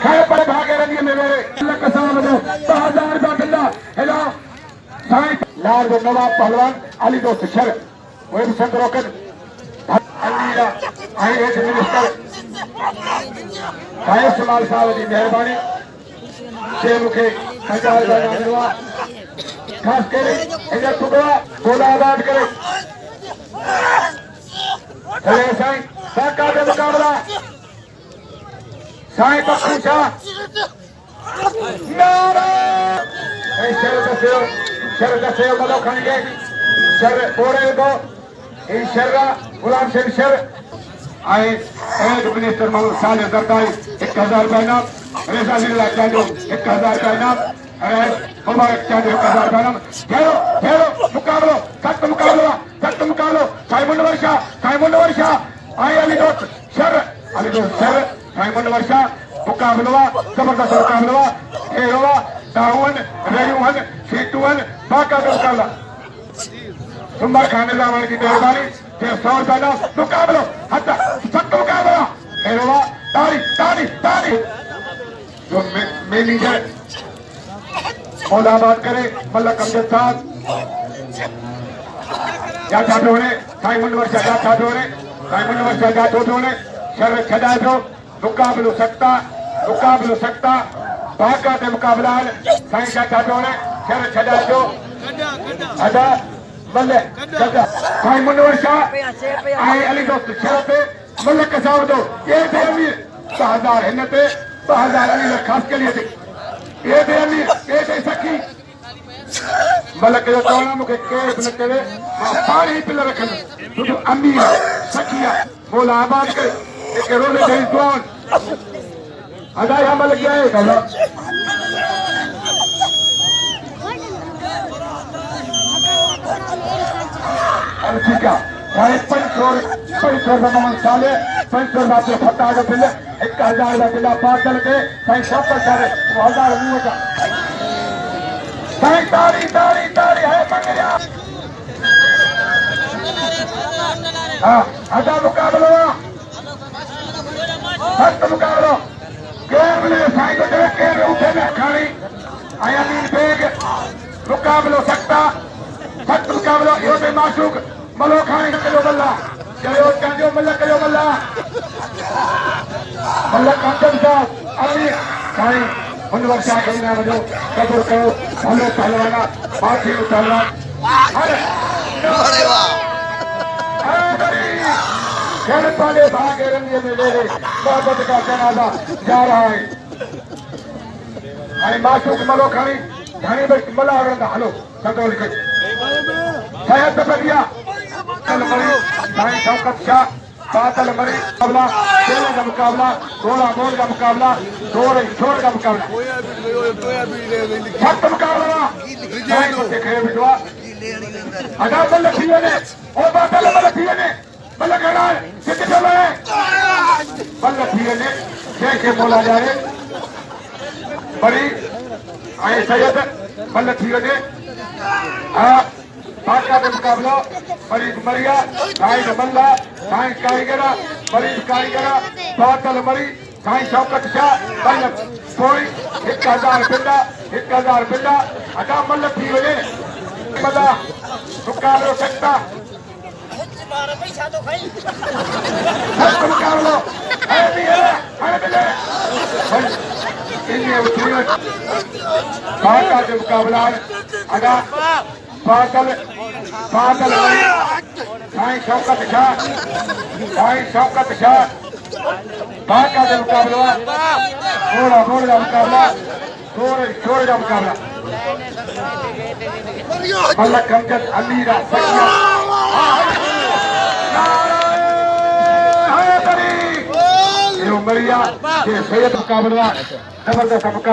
खैर पर भागे रंगी में मेरे अल्लाह कसम दो 1000 का किला हेलो साईं लाल जो नवाब पहलवान अली दोस्त शर वो भी संत रोकन अलीरा आई एस मिनिस्टर साईं इस्माइल साहब की मेहरबानी से मुखे सरकार का नामवा खास करे इधर टुकड़ा गोला आबाद करे चले साईं साका का मुकाबला साईं पक्खू शाह नारा शर का सेव मलो खाएंगे शर बोरे को इन शर्रा गुलाम सिंह शर आए एड मिनिस्टर मोहम्मद साले जरदारी 1000 रुपये इनाम रेजा लीला चांदो 1000 रुपये इनाम मुबारक चांदो 1000 रुपये इनाम खेलो मुकाबलो सख्त मुकाबलो साईं मुंडवर शाह आए अली दोस्त शर साईं मुंडवर शाह मुकाबला जबरदस्त मुकाबला खेलवा दावन रेयूहन सीटूहन बाका का मुकाबला उमर खान निजाम की मेहरबानी 100 रुपये ना मुकाबलो हत्ता सख्त मुकाबला खेलवा तारी जो मैनेजर मौलाबाद करे मल्लक अमजद साहब या छाटोने साईं मुंडवर शाह छाटोने शर छदा दो मुकाबलो सकता बाका ते मुकाबला साईं शाह छाटोने शर छदा दो अदा मल्ले छदा साईं मुंडवर शाह आए अली दोस्त शर पे मल्लक साहब दो ये बेअमीर 1000 हिन्नते 1000 अली खास के लिए थे ये बेअमीर ये सखी मल्लक जो तोना मुके के बनते वे सारे पिलर रखन तू अमीर सखिया मौला आबाद करे एक रोले दे दुआन अदा या मल्लक गए कला ठीक है सारे 500 रमन साले 500 बाते फटा जो पिले 1000 का किला पागल के साईं शापर करे 1000 मुंह का साईं तारी है मंगरिया हां आजा मुकाबला सख्त मुकाबला केवल साईं को देख के उठे ना खानी आया मीन बेग मुकाबला सख्त मुकाबला यो बे माशूक मलो खानी कलो बल्ला चलो कांजो मल्लक कलो बल्ला मल्लक कांजन साहब अली साईं मुंडवर शाह के नाम जो कदर करो भलो पहलवाना पाठी उतारना अरे वाह खेल पाले भागे रंगे में ले मोहब्बत का जनाजा जा रहा है अरे माशूक मलो खानी धानी बस मला रंगा हलो संतोल के शायद तपदिया साईं शौकत शाह बादल मरी मुकाबला खेले का मुकाबला गोला मोल का मुकाबला शोर का मुकाबला सख्त मुकाबला साईं को देखे बिटवा अदा मल्लखिया ने और बादल मल्लखिया ने मल्लखड़ा कितने चले मल्लखिया ने देखे बोला जाए बड़ी आए सैयद मल्लखिया ने बाका का मुकाबला मरीज मरिया साईं मल्ला साईं कारीगरा मरीज कारीगरा बादल मरी साईं शौकत शाह मल्लक कोई 1000 पिंडा अदा मल्लक थी वजे मदा मुकाबलो सकता मुकाबलो है भी इन्हें उठियो बाका का मुकाबला अदा बादल मरी साईं शौकत शाह बाका का मुकाबला मोड़ का मुकाबला शोर का मुकाबला मल्लक अमजद अमीरा मरिया ये सैयद मुकाबला जबरदस्त मुकाबला